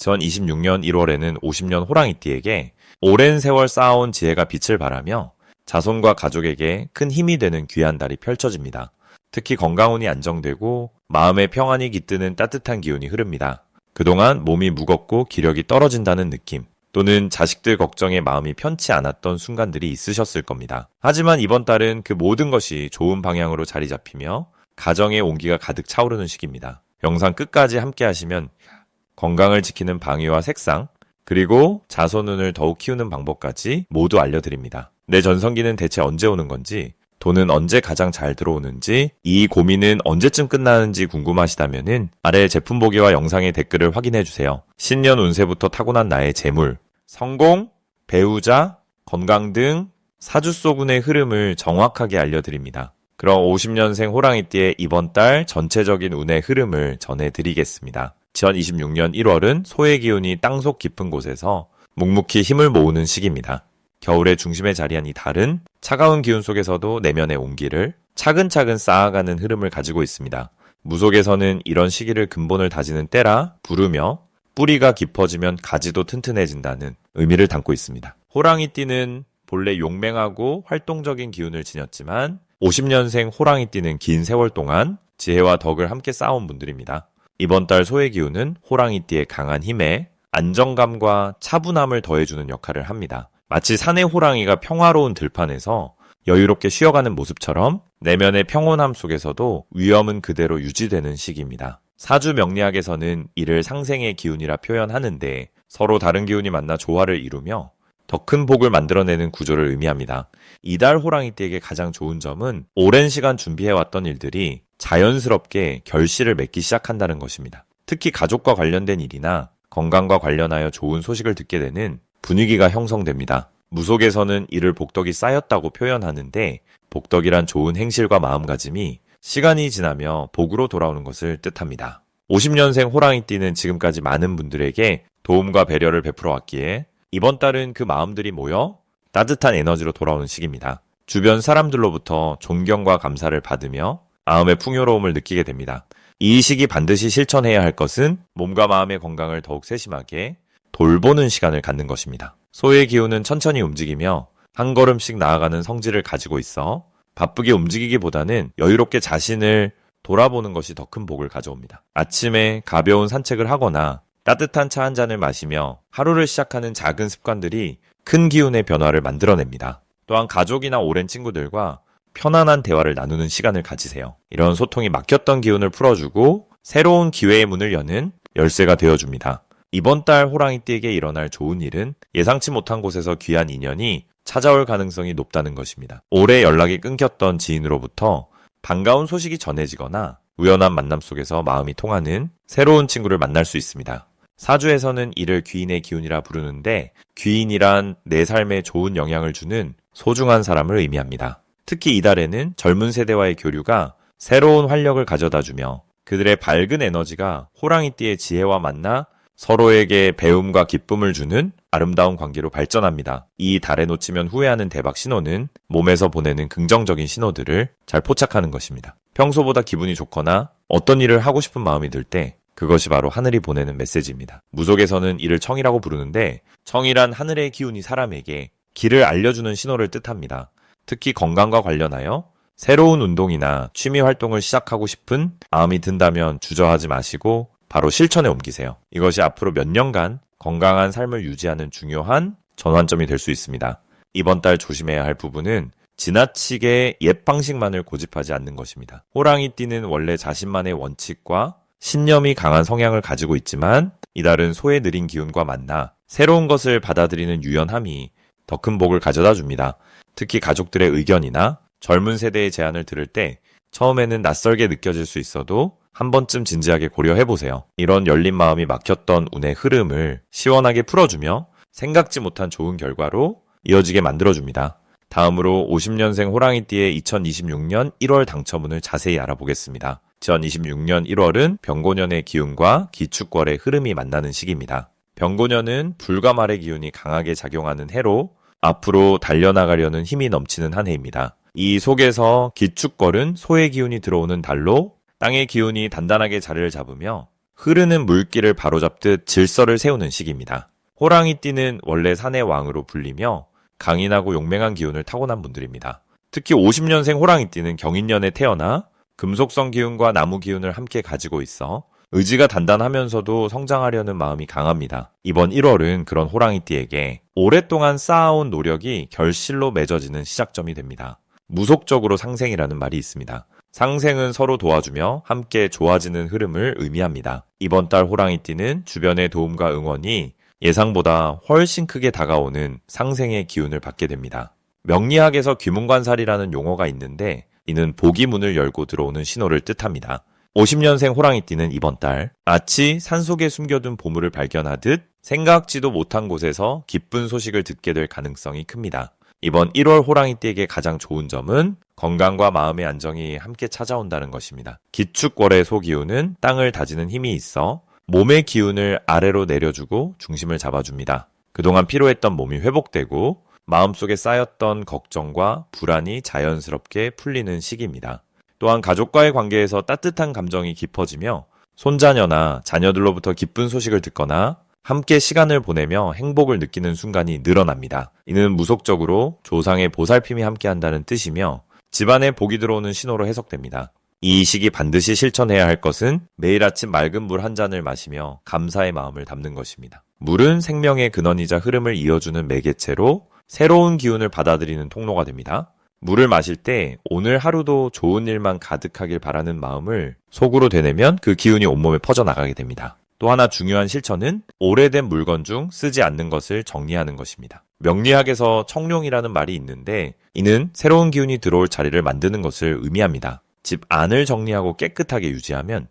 2026년 1월에는 50년 호랑이띠에게 오랜 세월 쌓아온 지혜가 빛을 발하며 자손과 가족에게 큰 힘이 되는 귀한 달이 펼쳐집니다. 특히 건강운이 안정되고 마음의 평안이 깃드는 따뜻한 기운이 흐릅니다. 그동안 몸이 무겁고 기력이 떨어진다는 느낌, 또는 자식들 걱정에 마음이 편치 않았던 순간들이 있으셨을 겁니다. 하지만 이번 달은 그 모든 것이 좋은 방향으로 자리 잡히며 가정의 온기가 가득 차오르는 시기입니다. 영상 끝까지 함께 하시면 건강을 지키는 방위와 색상, 그리고 자손운을 더욱 키우는 방법까지 모두 알려드립니다. 내 전성기는 대체 언제 오는 건지, 돈은 언제 가장 잘 들어오는지, 이 고민은 언제쯤 끝나는지 궁금하시다면 아래 제품 보기와 영상의 댓글을 확인해주세요. 신년 운세부터 타고난 나의 재물, 성공, 배우자, 건강 등 사주 속 운의 흐름을 정확하게 알려드립니다. 그럼 50년생 호랑이띠의 이번 달 전체적인 운의 흐름을 전해드리겠습니다. 2026년 1월은 소의 기운이 땅속 깊은 곳에서 묵묵히 힘을 모으는 시기입니다. 겨울의 중심에 자리한 이 달은 차가운 기운 속에서도 내면의 온기를 차근차근 쌓아가는 흐름을 가지고 있습니다. 무속에서는 이런 시기를 근본을 다지는 때라 부르며 뿌리가 깊어지면 가지도 튼튼해진다는 의미를 담고 있습니다. 호랑이띠는 본래 용맹하고 활동적인 기운을 지녔지만 50년생 호랑이띠는 긴 세월 동안 지혜와 덕을 함께 쌓아온 분들입니다. 이번 달 소의 기운은 호랑이띠의 강한 힘에 안정감과 차분함을 더해주는 역할을 합니다. 마치 산의 호랑이가 평화로운 들판에서 여유롭게 쉬어가는 모습처럼 내면의 평온함 속에서도 위험은 그대로 유지되는 시기입니다. 사주 명리학에서는 이를 상생의 기운이라 표현하는데 서로 다른 기운이 만나 조화를 이루며 더 큰 복을 만들어내는 구조를 의미합니다. 이달 호랑이띠에게 가장 좋은 점은 오랜 시간 준비해왔던 일들이 자연스럽게 결실을 맺기 시작한다는 것입니다. 특히 가족과 관련된 일이나 건강과 관련하여 좋은 소식을 듣게 되는 분위기가 형성됩니다. 무속에서는 이를 복덕이 쌓였다고 표현하는데 복덕이란 좋은 행실과 마음가짐이 시간이 지나며 복으로 돌아오는 것을 뜻합니다. 50년생 호랑이띠는 지금까지 많은 분들에게 도움과 배려를 베풀어 왔기에 이번 달은 그 마음들이 모여 따뜻한 에너지로 돌아오는 시기입니다. 주변 사람들로부터 존경과 감사를 받으며 마음의 풍요로움을 느끼게 됩니다. 이 시기 반드시 실천해야 할 것은 몸과 마음의 건강을 더욱 세심하게 돌보는 시간을 갖는 것입니다. 소의 기운은 천천히 움직이며 한 걸음씩 나아가는 성질을 가지고 있어 바쁘게 움직이기보다는 여유롭게 자신을 돌아보는 것이 더 큰 복을 가져옵니다. 아침에 가벼운 산책을 하거나 따뜻한 차 한 잔을 마시며 하루를 시작하는 작은 습관들이 큰 기운의 변화를 만들어냅니다. 또한 가족이나 오랜 친구들과 편안한 대화를 나누는 시간을 가지세요. 이런 소통이 막혔던 기운을 풀어주고 새로운 기회의 문을 여는 열쇠가 되어줍니다. 이번 달 호랑이띠에게 일어날 좋은 일은 예상치 못한 곳에서 귀한 인연이 찾아올 가능성이 높다는 것입니다. 오래 연락이 끊겼던 지인으로부터 반가운 소식이 전해지거나 우연한 만남 속에서 마음이 통하는 새로운 친구를 만날 수 있습니다. 사주에서는 이를 귀인의 기운이라 부르는데 귀인이란 내 삶에 좋은 영향을 주는 소중한 사람을 의미합니다. 특히 이달에는 젊은 세대와의 교류가 새로운 활력을 가져다주며 그들의 밝은 에너지가 호랑이띠의 지혜와 만나 서로에게 배움과 기쁨을 주는 아름다운 관계로 발전합니다. 이 달에 놓치면 후회하는 대박 신호는 몸에서 보내는 긍정적인 신호들을 잘 포착하는 것입니다. 평소보다 기분이 좋거나 어떤 일을 하고 싶은 마음이 들 때 그것이 바로 하늘이 보내는 메시지입니다. 무속에서는 이를 청이라고 부르는데 청이란 하늘의 기운이 사람에게 길을 알려주는 신호를 뜻합니다. 특히 건강과 관련하여 새로운 운동이나 취미 활동을 시작하고 싶은 마음이 든다면 주저하지 마시고 바로 실천에 옮기세요. 이것이 앞으로 몇 년간 건강한 삶을 유지하는 중요한 전환점이 될 수 있습니다. 이번 달 조심해야 할 부분은 지나치게 옛 방식만을 고집하지 않는 것입니다. 호랑이띠는 원래 자신만의 원칙과 신념이 강한 성향을 가지고 있지만 이달은 소의 느린 기운과 만나 새로운 것을 받아들이는 유연함이 더 큰 복을 가져다 줍니다. 특히 가족들의 의견이나 젊은 세대의 제안을 들을 때 처음에는 낯설게 느껴질 수 있어도 한 번쯤 진지하게 고려해보세요. 이런 열린 마음이 막혔던 운의 흐름을 시원하게 풀어주며 생각지 못한 좋은 결과로 이어지게 만들어줍니다. 다음으로 50년생 호랑이띠의 2026년 1월 당첨운을 자세히 알아보겠습니다. 2026년 1월은 병고년의 기운과 기축월의 흐름이 만나는 시기입니다. 병고년은 불과 말의 기운이 강하게 작용하는 해로 앞으로 달려나가려는 힘이 넘치는 한 해입니다. 이 속에서 기축월은 소의 기운이 들어오는 달로 땅의 기운이 단단하게 자리를 잡으며 흐르는 물길을 바로잡듯 질서를 세우는 시기입니다. 호랑이띠는 원래 산의 왕으로 불리며 강인하고 용맹한 기운을 타고난 분들입니다. 특히 50년생 호랑이띠는 경인년에 태어나 금속성 기운과 나무 기운을 함께 가지고 있어 의지가 단단하면서도 성장하려는 마음이 강합니다. 이번 1월은 그런 호랑이띠에게 오랫동안 쌓아온 노력이 결실로 맺어지는 시작점이 됩니다. 무속적으로 상생이라는 말이 있습니다. 상생은 서로 도와주며 함께 좋아지는 흐름을 의미합니다. 이번 달 호랑이띠는 주변의 도움과 응원이 예상보다 훨씬 크게 다가오는 상생의 기운을 받게 됩니다. 명리학에서 귀문관살이라는 용어가 있는데 이는 복이 문을 열고 들어오는 신호를 뜻합니다. 50년생 호랑이띠는 이번 달 마치 산속에 숨겨둔 보물을 발견하듯 생각지도 못한 곳에서 기쁜 소식을 듣게 될 가능성이 큽니다. 이번 1월 호랑이띠에게 가장 좋은 점은 건강과 마음의 안정이 함께 찾아온다는 것입니다. 기축월의 소기운은 땅을 다지는 힘이 있어 몸의 기운을 아래로 내려주고 중심을 잡아줍니다. 그동안 피로했던 몸이 회복되고 마음속에 쌓였던 걱정과 불안이 자연스럽게 풀리는 시기입니다. 또한 가족과의 관계에서 따뜻한 감정이 깊어지며 손자녀나 자녀들로부터 기쁜 소식을 듣거나 함께 시간을 보내며 행복을 느끼는 순간이 늘어납니다. 이는 무속적으로 조상의 보살핌이 함께한다는 뜻이며 집안에 복이 들어오는 신호로 해석됩니다. 이 시기 반드시 실천해야 할 것은 매일 아침 맑은 물 한 잔을 마시며 감사의 마음을 담는 것입니다. 물은 생명의 근원이자 흐름을 이어주는 매개체로 새로운 기운을 받아들이는 통로가 됩니다. 물을 마실 때 오늘 하루도 좋은 일만 가득하길 바라는 마음을 속으로 되뇌면 그 기운이 온몸에 퍼져나가게 됩니다. 또 하나 중요한 실천은 오래된 물건 중 쓰지 않는 것을 정리하는 것입니다. 명리학에서 청룡이라는 말이 있는데 이는 새로운 기운이 들어올 자리를 만드는 것을 의미합니다. 집 안을 정리하고 깨끗하게 유지하면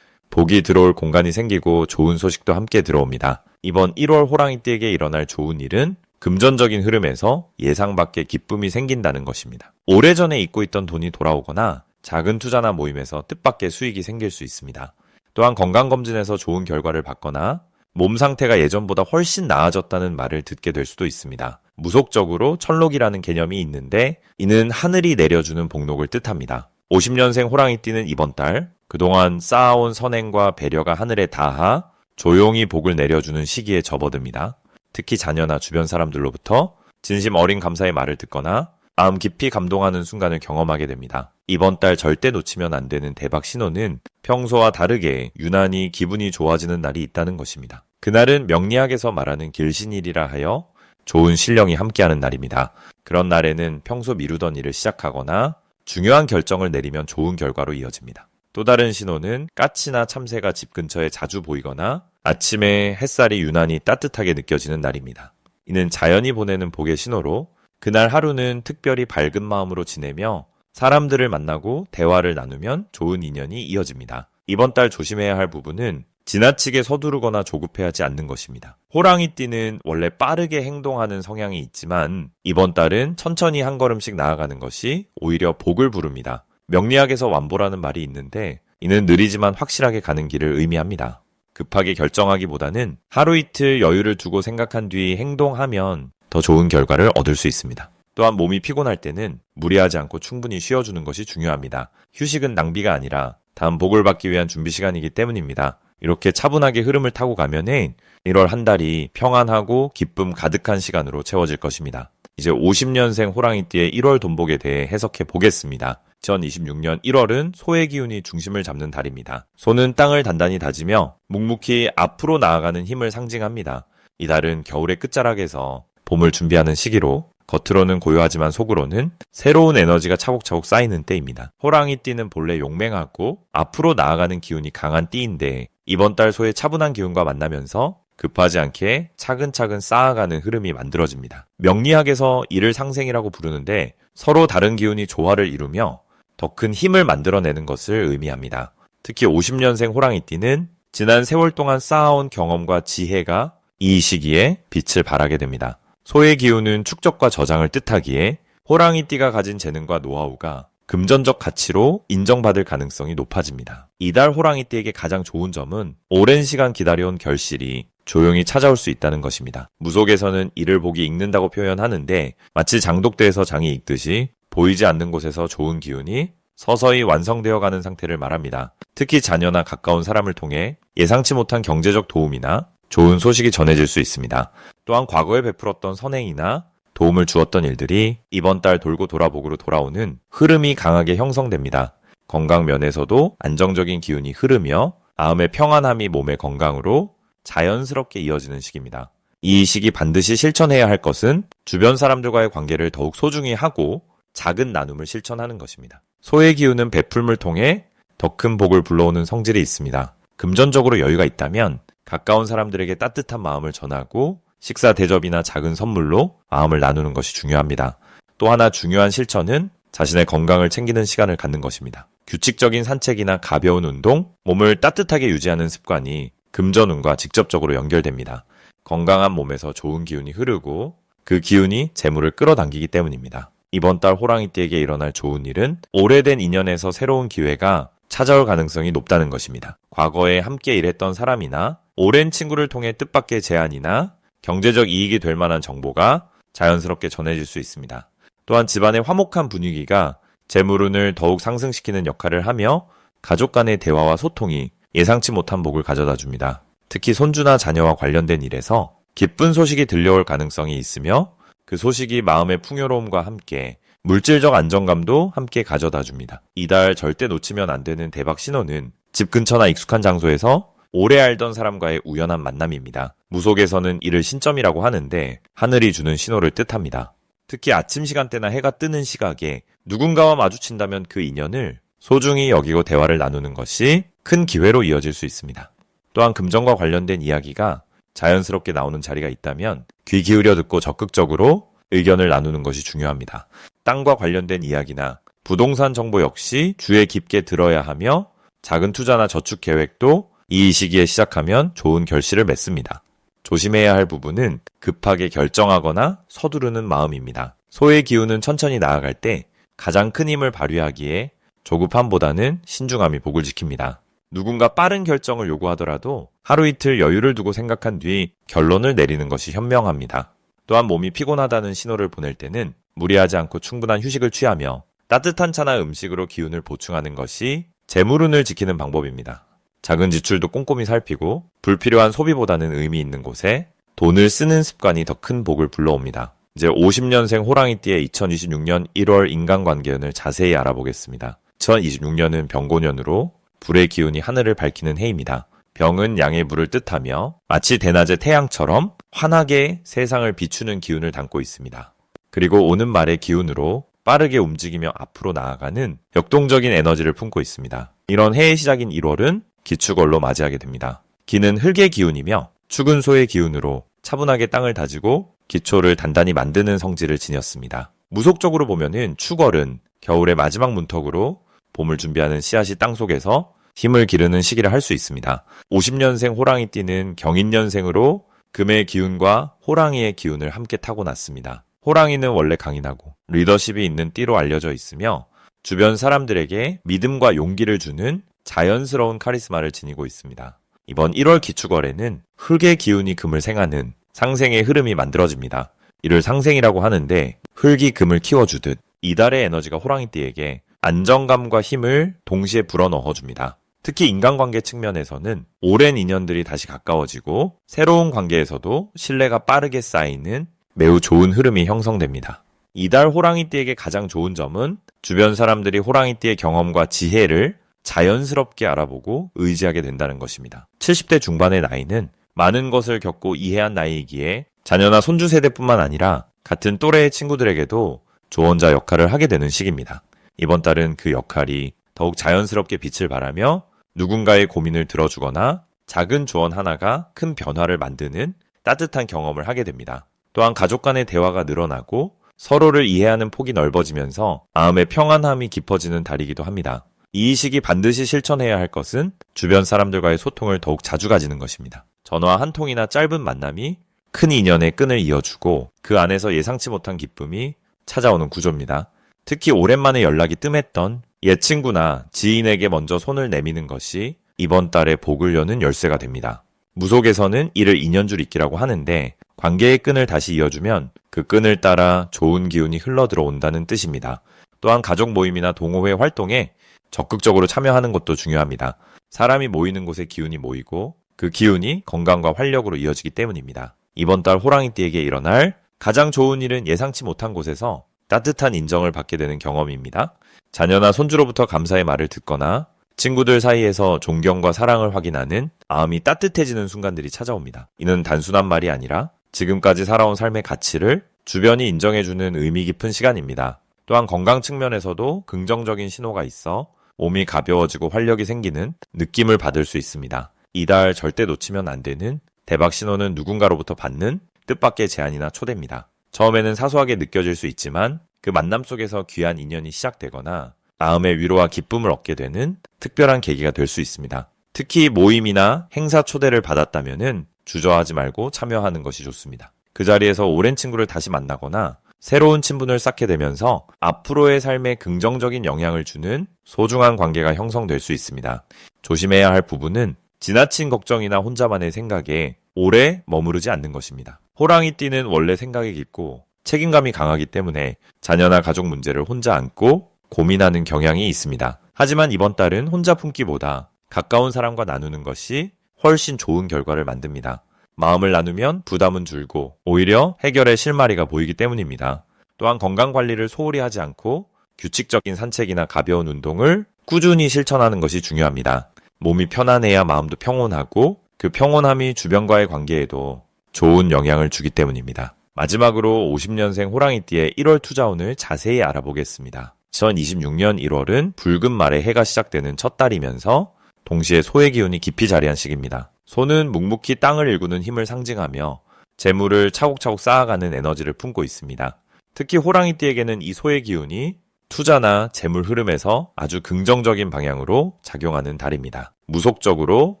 복이 들어올 공간이 생기고 좋은 소식도 함께 들어옵니다. 이번 1월 호랑이띠에게 일어날 좋은 일은 금전적인 흐름에서 예상 밖의 기쁨이 생긴다는 것입니다. 오래전에 잊고 있던 돈이 돌아오거나 작은 투자나 모임에서 뜻밖의 수익이 생길 수 있습니다. 또한 건강검진에서 좋은 결과를 받거나 몸 상태가 예전보다 훨씬 나아졌다는 말을 듣게 될 수도 있습니다. 무속적으로 천록이라는 개념이 있는데 이는 하늘이 내려주는 복록을 뜻합니다. 50년생 호랑이띠는 이번 달 그동안 쌓아온 선행과 배려가 하늘에 닿아 조용히 복을 내려주는 시기에 접어듭니다. 특히 자녀나 주변 사람들로부터 진심 어린 감사의 말을 듣거나 마음 깊이 감동하는 순간을 경험하게 됩니다. 이번 달 절대 놓치면 안 되는 대박 신호는 평소와 다르게 유난히 기분이 좋아지는 날이 있다는 것입니다. 그날은 명리학에서 말하는 길신일이라 하여 좋은 신령이 함께하는 날입니다. 그런 날에는 평소 미루던 일을 시작하거나 중요한 결정을 내리면 좋은 결과로 이어집니다. 또 다른 신호는 까치나 참새가 집 근처에 자주 보이거나 아침에 햇살이 유난히 따뜻하게 느껴지는 날입니다. 이는 자연이 보내는 복의 신호로 그날 하루는 특별히 밝은 마음으로 지내며 사람들을 만나고 대화를 나누면 좋은 인연이 이어집니다. 이번 달 조심해야 할 부분은 지나치게 서두르거나 조급해하지 않는 것입니다. 호랑이띠는 원래 빠르게 행동하는 성향이 있지만 이번 달은 천천히 한 걸음씩 나아가는 것이 오히려 복을 부릅니다. 명리학에서 완보라는 말이 있는데 이는 느리지만 확실하게 가는 길을 의미합니다. 급하게 결정하기보다는 하루 이틀 여유를 두고 생각한 뒤 행동하면 더 좋은 결과를 얻을 수 있습니다. 또한 몸이 피곤할 때는 무리하지 않고 충분히 쉬어주는 것이 중요합니다. 휴식은 낭비가 아니라 다음 복을 받기 위한 준비 시간이기 때문입니다. 이렇게 차분하게 흐름을 타고 가면은 1월 한 달이 평안하고 기쁨 가득한 시간으로 채워질 것입니다. 이제 50년생 호랑이띠의 1월 돈복에 대해 해석해 보겠습니다. 2026년 1월은 소의 기운이 중심을 잡는 달입니다. 소는 땅을 단단히 다지며 묵묵히 앞으로 나아가는 힘을 상징합니다. 이 달은 겨울의 끝자락에서 봄을 준비하는 시기로 겉으로는 고요하지만 속으로는 새로운 에너지가 차곡차곡 쌓이는 때입니다. 호랑이띠는 본래 용맹하고 앞으로 나아가는 기운이 강한 띠인데 이번 달 소의 차분한 기운과 만나면서 급하지 않게 차근차근 쌓아가는 흐름이 만들어집니다. 명리학에서 이를 상생이라고 부르는데 서로 다른 기운이 조화를 이루며 더 큰 힘을 만들어내는 것을 의미합니다. 특히 50년생 호랑이띠는 지난 세월 동안 쌓아온 경험과 지혜가 이 시기에 빛을 발하게 됩니다. 소의 기운은 축적과 저장을 뜻하기에 호랑이띠가 가진 재능과 노하우가 금전적 가치로 인정받을 가능성이 높아집니다. 이달 호랑이띠에게 가장 좋은 점은 오랜 시간 기다려온 결실이 조용히 찾아올 수 있다는 것입니다. 무속에서는 이를 복이 익는다고 표현하는데 마치 장독대에서 장이 익듯이 보이지 않는 곳에서 좋은 기운이 서서히 완성되어 가는 상태를 말합니다. 특히 자녀나 가까운 사람을 통해 예상치 못한 경제적 도움이나 좋은 소식이 전해질 수 있습니다. 또한 과거에 베풀었던 선행이나 도움을 주었던 일들이 이번 달 돌고 돌아복으로 돌아오는 흐름이 강하게 형성됩니다. 건강 면에서도 안정적인 기운이 흐르며 마음의 평안함이 몸의 건강으로 자연스럽게 이어지는 시기입니다. 이 시기 반드시 실천해야 할 것은 주변 사람들과의 관계를 더욱 소중히 하고 작은 나눔을 실천하는 것입니다. 소의 기운은 베풀물 통해 더 큰 복을 불러오는 성질이 있습니다. 금전적으로 여유가 있다면 가까운 사람들에게 따뜻한 마음을 전하고 식사 대접이나 작은 선물로 마음을 나누는 것이 중요합니다. 또 하나 중요한 실천은 자신의 건강을 챙기는 시간을 갖는 것입니다. 규칙적인 산책이나 가벼운 운동, 몸을 따뜻하게 유지하는 습관이 금전운과 직접적으로 연결됩니다. 건강한 몸에서 좋은 기운이 흐르고 그 기운이 재물을 끌어당기기 때문입니다. 이번 달 호랑이띠에게 일어날 좋은 일은 오래된 인연에서 새로운 기회가 찾아올 가능성이 높다는 것입니다. 과거에 함께 일했던 사람이나 오랜 친구를 통해 뜻밖의 제안이나 경제적 이익이 될 만한 정보가 자연스럽게 전해질 수 있습니다. 또한 집안의 화목한 분위기가 재물운을 더욱 상승시키는 역할을 하며 가족 간의 대화와 소통이 예상치 못한 복을 가져다 줍니다. 특히 손주나 자녀와 관련된 일에서 기쁜 소식이 들려올 가능성이 있으며 그 소식이 마음의 풍요로움과 함께 물질적 안정감도 함께 가져다 줍니다. 이달 절대 놓치면 안 되는 대박 신호는 집 근처나 익숙한 장소에서 오래 알던 사람과의 우연한 만남입니다. 무속에서는 이를 신점이라고 하는데 하늘이 주는 신호를 뜻합니다. 특히 아침 시간대나 해가 뜨는 시각에 누군가와 마주친다면 그 인연을 소중히 여기고 대화를 나누는 것이 큰 기회로 이어질 수 있습니다. 또한 금전과 관련된 이야기가 자연스럽게 나오는 자리가 있다면 귀 기울여 듣고 적극적으로 의견을 나누는 것이 중요합니다. 땅과 관련된 이야기나 부동산 정보 역시 주의 깊게 들어야 하며 작은 투자나 저축 계획도 이 시기에 시작하면 좋은 결실을 맺습니다. 조심해야 할 부분은 급하게 결정하거나 서두르는 마음입니다. 소의 기운은 천천히 나아갈 때 가장 큰 힘을 발휘하기에 조급함보다는 신중함이 복을 지킵니다. 누군가 빠른 결정을 요구하더라도 하루 이틀 여유를 두고 생각한 뒤 결론을 내리는 것이 현명합니다. 또한 몸이 피곤하다는 신호를 보낼 때는 무리하지 않고 충분한 휴식을 취하며 따뜻한 차나 음식으로 기운을 보충하는 것이 재물운을 지키는 방법입니다. 작은 지출도 꼼꼼히 살피고 불필요한 소비보다는 의미 있는 곳에 돈을 쓰는 습관이 더 큰 복을 불러옵니다. 이제 50년생 호랑이띠의 2026년 1월 인간관계운을 자세히 알아보겠습니다. 2026년은 병고년으로 불의 기운이 하늘을 밝히는 해입니다. 병은 양의 물을 뜻하며 마치 대낮의 태양처럼 환하게 세상을 비추는 기운을 담고 있습니다. 그리고 오는 말의 기운으로 빠르게 움직이며 앞으로 나아가는 역동적인 에너지를 품고 있습니다. 이런 해의 시작인 1월은 기축월로 맞이하게 됩니다. 기는 흙의 기운이며 축은 소의 기운으로 차분하게 땅을 다지고 기초를 단단히 만드는 성질을 지녔습니다. 무속적으로 보면은 축월은 겨울의 마지막 문턱으로 봄을 준비하는 씨앗이 땅속에서 힘을 기르는 시기를 할 수 있습니다. 50년생 호랑이띠는 경인년생으로 금의 기운과 호랑이의 기운을 함께 타고났습니다. 호랑이는 원래 강인하고 리더십이 있는 띠로 알려져 있으며 주변 사람들에게 믿음과 용기를 주는 자연스러운 카리스마를 지니고 있습니다. 이번 1월 기축월에는 흙의 기운이 금을 생하는 상생의 흐름이 만들어집니다. 이를 상생이라고 하는데 흙이 금을 키워주듯 이달의 에너지가 호랑이띠에게 안정감과 힘을 동시에 불어넣어줍니다. 특히 인간관계 측면에서는 오랜 인연들이 다시 가까워지고 새로운 관계에서도 신뢰가 빠르게 쌓이는 매우 좋은 흐름이 형성됩니다. 이달 호랑이띠에게 가장 좋은 점은 주변 사람들이 호랑이띠의 경험과 지혜를 자연스럽게 알아보고 의지하게 된다는 것입니다. 70대 중반의 나이는 많은 것을 겪고 이해한 나이이기에 자녀나 손주 세대뿐만 아니라 같은 또래의 친구들에게도 조언자 역할을 하게 되는 시기입니다. 이번 달은 그 역할이 더욱 자연스럽게 빛을 발하며 누군가의 고민을 들어주거나 작은 조언 하나가 큰 변화를 만드는 따뜻한 경험을 하게 됩니다. 또한 가족 간의 대화가 늘어나고 서로를 이해하는 폭이 넓어지면서 마음의 평안함이 깊어지는 달이기도 합니다. 이 시기 반드시 실천해야 할 것은 주변 사람들과의 소통을 더욱 자주 가지는 것입니다. 전화 한 통이나 짧은 만남이 큰 인연의 끈을 이어주고 그 안에서 예상치 못한 기쁨이 찾아오는 구조입니다. 특히 오랜만에 연락이 뜸했던 옛 친구나 지인에게 먼저 손을 내미는 것이 이번 달에 복을 여는 열쇠가 됩니다. 무속에서는 이를 인연줄 잇기라고 하는데 관계의 끈을 다시 이어주면 그 끈을 따라 좋은 기운이 흘러 들어온다는 뜻입니다. 또한 가족 모임이나 동호회 활동에 적극적으로 참여하는 것도 중요합니다. 사람이 모이는 곳에 기운이 모이고 그 기운이 건강과 활력으로 이어지기 때문입니다. 이번 달 호랑이띠에게 일어날 가장 좋은 일은 예상치 못한 곳에서 따뜻한 인정을 받게 되는 경험입니다. 자녀나 손주로부터 감사의 말을 듣거나 친구들 사이에서 존경과 사랑을 확인하는 마음이 따뜻해지는 순간들이 찾아옵니다. 이는 단순한 말이 아니라 지금까지 살아온 삶의 가치를 주변이 인정해주는 의미 깊은 시간입니다. 또한 건강 측면에서도 긍정적인 신호가 있어 몸이 가벼워지고 활력이 생기는 느낌을 받을 수 있습니다. 이달 절대 놓치면 안 되는 대박 신호는 누군가로부터 받는 뜻밖의 제안이나 초대입니다. 처음에는 사소하게 느껴질 수 있지만 그 만남 속에서 귀한 인연이 시작되거나 마음의 위로와 기쁨을 얻게 되는 특별한 계기가 될 수 있습니다. 특히 모임이나 행사 초대를 받았다면은 주저하지 말고 참여하는 것이 좋습니다. 그 자리에서 오랜 친구를 다시 만나거나 새로운 친분을 쌓게 되면서 앞으로의 삶에 긍정적인 영향을 주는 소중한 관계가 형성될 수 있습니다. 조심해야 할 부분은 지나친 걱정이나 혼자만의 생각에 오래 머무르지 않는 것입니다. 호랑이띠는 원래 생각이 깊고 책임감이 강하기 때문에 자녀나 가족 문제를 혼자 안고 고민하는 경향이 있습니다. 하지만 이번 달은 혼자 품기보다 가까운 사람과 나누는 것이 훨씬 좋은 결과를 만듭니다. 마음을 나누면 부담은 줄고 오히려 해결의 실마리가 보이기 때문입니다. 또한 건강관리를 소홀히 하지 않고 규칙적인 산책이나 가벼운 운동을 꾸준히 실천하는 것이 중요합니다. 몸이 편안해야 마음도 평온하고 그 평온함이 주변과의 관계에도 좋은 영향을 주기 때문입니다. 마지막으로 50년생 호랑이띠의 1월 투자운을 자세히 알아보겠습니다. 2026년 1월은 붉은 말에 해가 시작되는 첫 달이면서 동시에 소의 기운이 깊이 자리한 시기입니다. 소는 묵묵히 땅을 일구는 힘을 상징하며 재물을 차곡차곡 쌓아가는 에너지를 품고 있습니다. 특히 호랑이띠에게는 이 소의 기운이 투자나 재물 흐름에서 아주 긍정적인 방향으로 작용하는 달입니다. 무속적으로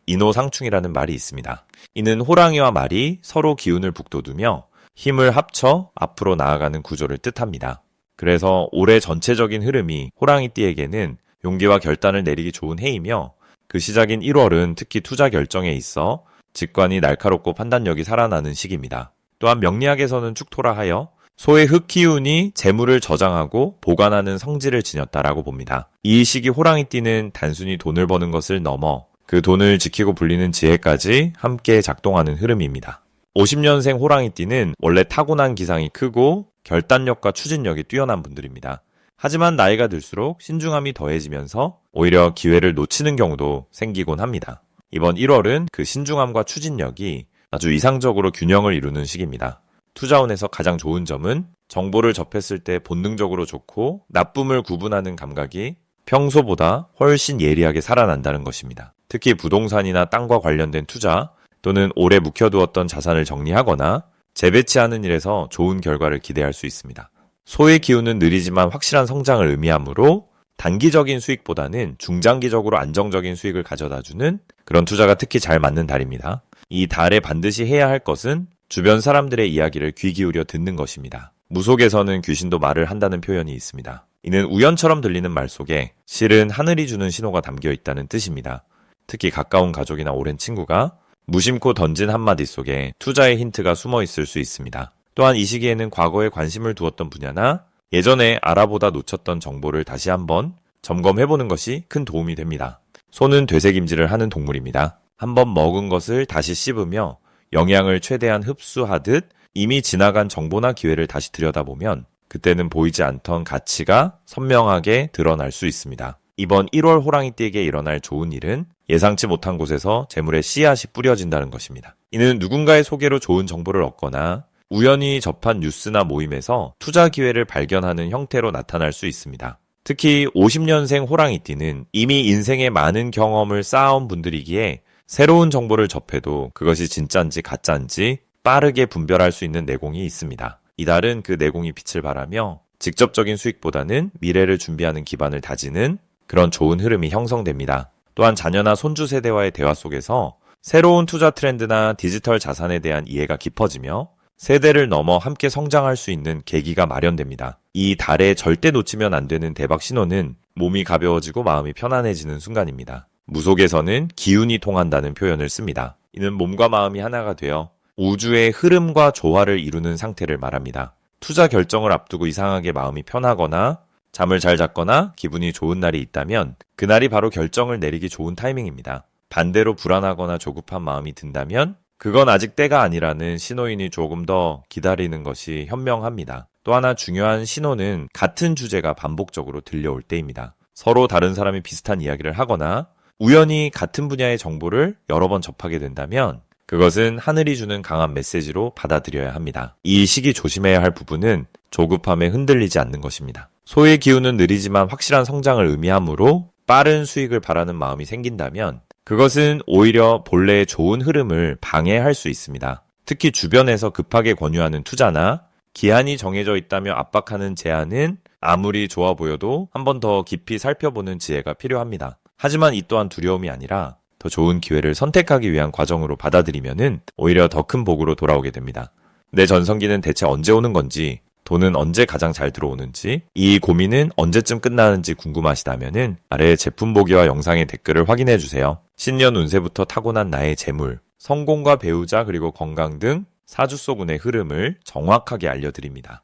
인호상충이라는 말이 있습니다. 이는 호랑이와 말이 서로 기운을 북돋우며 힘을 합쳐 앞으로 나아가는 구조를 뜻합니다. 그래서 올해 전체적인 흐름이 호랑이띠에게는 용기와 결단을 내리기 좋은 해이며 그 시작인 1월은 특히 투자 결정에 있어 직관이 날카롭고 판단력이 살아나는 시기입니다. 또한 명리학에서는 축토라하여 소의 흑기운이 재물을 저장하고 보관하는 성질을 지녔다라고 봅니다. 이 시기 호랑이띠는 단순히 돈을 버는 것을 넘어 그 돈을 지키고 불리는 지혜까지 함께 작동하는 흐름입니다. 50년생 호랑이띠는 원래 타고난 기상이 크고 결단력과 추진력이 뛰어난 분들입니다. 하지만 나이가 들수록 신중함이 더해지면서 오히려 기회를 놓치는 경우도 생기곤 합니다. 이번 1월은 그 신중함과 추진력이 아주 이상적으로 균형을 이루는 시기입니다. 투자운에서 가장 좋은 점은 정보를 접했을 때 본능적으로 좋고 나쁨을 구분하는 감각이 평소보다 훨씬 예리하게 살아난다는 것입니다. 특히 부동산이나 땅과 관련된 투자 또는 오래 묵혀두었던 자산을 정리하거나 재배치하는 일에서 좋은 결과를 기대할 수 있습니다. 소의 기운은 느리지만 확실한 성장을 의미하므로 단기적인 수익보다는 중장기적으로 안정적인 수익을 가져다주는 그런 투자가 특히 잘 맞는 달입니다. 이 달에 반드시 해야 할 것은 주변 사람들의 이야기를 귀 기울여 듣는 것입니다. 무속에서는 귀신도 말을 한다는 표현이 있습니다. 이는 우연처럼 들리는 말 속에 실은 하늘이 주는 신호가 담겨 있다는 뜻입니다. 특히 가까운 가족이나 오랜 친구가 무심코 던진 한마디 속에 투자의 힌트가 숨어 있을 수 있습니다. 또한 이 시기에는 과거에 관심을 두었던 분야나 예전에 알아보다 놓쳤던 정보를 다시 한번 점검해보는 것이 큰 도움이 됩니다. 소는 되새김질을 하는 동물입니다. 한번 먹은 것을 다시 씹으며 영양을 최대한 흡수하듯 이미 지나간 정보나 기회를 다시 들여다보면 그때는 보이지 않던 가치가 선명하게 드러날 수 있습니다. 이번 1월 호랑이띠에게 일어날 좋은 일은 예상치 못한 곳에서 재물의 씨앗이 뿌려진다는 것입니다. 이는 누군가의 소개로 좋은 정보를 얻거나 우연히 접한 뉴스나 모임에서 투자 기회를 발견하는 형태로 나타날 수 있습니다. 특히 50년생 호랑이띠는 이미 인생에 많은 경험을 쌓아온 분들이기에 새로운 정보를 접해도 그것이 진짜인지 가짜인지 빠르게 분별할 수 있는 내공이 있습니다. 이달은 그 내공이 빛을 발하며 직접적인 수익보다는 미래를 준비하는 기반을 다지는 그런 좋은 흐름이 형성됩니다. 또한 자녀나 손주 세대와의 대화 속에서 새로운 투자 트렌드나 디지털 자산에 대한 이해가 깊어지며 세대를 넘어 함께 성장할 수 있는 계기가 마련됩니다. 이 달에 절대 놓치면 안 되는 대박 신호는 몸이 가벼워지고 마음이 편안해지는 순간입니다. 무속에서는 기운이 통한다는 표현을 씁니다. 이는 몸과 마음이 하나가 되어 우주의 흐름과 조화를 이루는 상태를 말합니다. 투자 결정을 앞두고 이상하게 마음이 편하거나 잠을 잘 잤거나 기분이 좋은 날이 있다면 그날이 바로 결정을 내리기 좋은 타이밍입니다. 반대로 불안하거나 조급한 마음이 든다면 그건 아직 때가 아니라는 신호이니 조금 더 기다리는 것이 현명합니다. 또 하나 중요한 신호는 같은 주제가 반복적으로 들려올 때입니다. 서로 다른 사람이 비슷한 이야기를 하거나 우연히 같은 분야의 정보를 여러 번 접하게 된다면 그것은 하늘이 주는 강한 메시지로 받아들여야 합니다. 이 시기 조심해야 할 부분은 조급함에 흔들리지 않는 것입니다. 소의 기운은 느리지만 확실한 성장을 의미하므로 빠른 수익을 바라는 마음이 생긴다면 그것은 오히려 본래의 좋은 흐름을 방해할 수 있습니다. 특히 주변에서 급하게 권유하는 투자나 기한이 정해져 있다며 압박하는 제안은 아무리 좋아 보여도 한 번 더 깊이 살펴보는 지혜가 필요합니다. 하지만 이 또한 두려움이 아니라 더 좋은 기회를 선택하기 위한 과정으로 받아들이면은 오히려 더 큰 복으로 돌아오게 됩니다. 내 전성기는 대체 언제 오는 건지, 돈은 언제 가장 잘 들어오는지, 이 고민은 언제쯤 끝나는지 궁금하시다면은 아래 제품 보기와 영상의 댓글을 확인해 주세요. 신년 운세부터 타고난 나의 재물, 성공과 배우자 그리고 건강 등 사주소군의 흐름을 정확하게 알려드립니다.